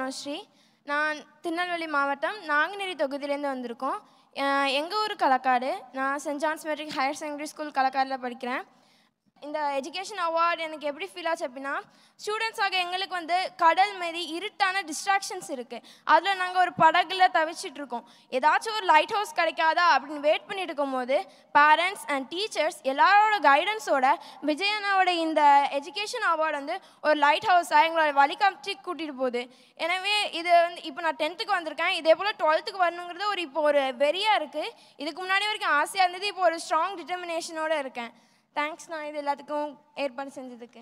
தனோஸ்ரீ. நான் திருநெல்வேலி மாவட்டம் நாங்குநேரி தொகுதியிலேருந்து வந்திருக்கோம். எங்கள் ஊர் களக்காடு. நான் saint John's matric higher secondary school களக்காடில் படிக்கிறேன். இந்த எஜுகேஷன் அவார்டு எனக்கு எப்படி ஃபீல் ஆச்சு அப்படின்னா, ஸ்டூடெண்ட்ஸாக எங்களுக்கு வந்து கடல் மாரி இருட்டான டிஸ்ட்ராக்ஷன்ஸ் இருக்குது. அதில் நாங்கள் ஒரு படகுல தவிச்சிட்ருக்கோம். ஏதாச்சும் ஒரு லைட் ஹவுஸ் கிடைக்காதா அப்படின்னு வெயிட் பண்ணிட்டு இருக்கும்போது பேரண்ட்ஸ் அண்ட் டீச்சர்ஸ் எல்லாரோட கைடன்ஸோட விஜயனாவோட இந்த எஜுகேஷன் அவார்டு வந்து ஒரு லைட் ஹவுஸாக எங்களோட வழிகாட்டி கூட்டிகிட்டு போகுது. எனவே இது வந்து இப்போ நான் 10th வந்திருக்கேன். இதே போல் 12th வரணுங்கிறது இப்போ ஒரு வெறியாக இருக்குது. இதுக்கு முன்னாடி வரைக்கும் ஆசையாக இருந்தது. இப்போ ஒரு ஸ்ட்ராங் டிட்டர்மினேஷனோடு இருக்கேன். தேங்க்ஸ் நான் இது எல்லாத்துக்கும் ஏற்பாடு செஞ்சதுக்கு.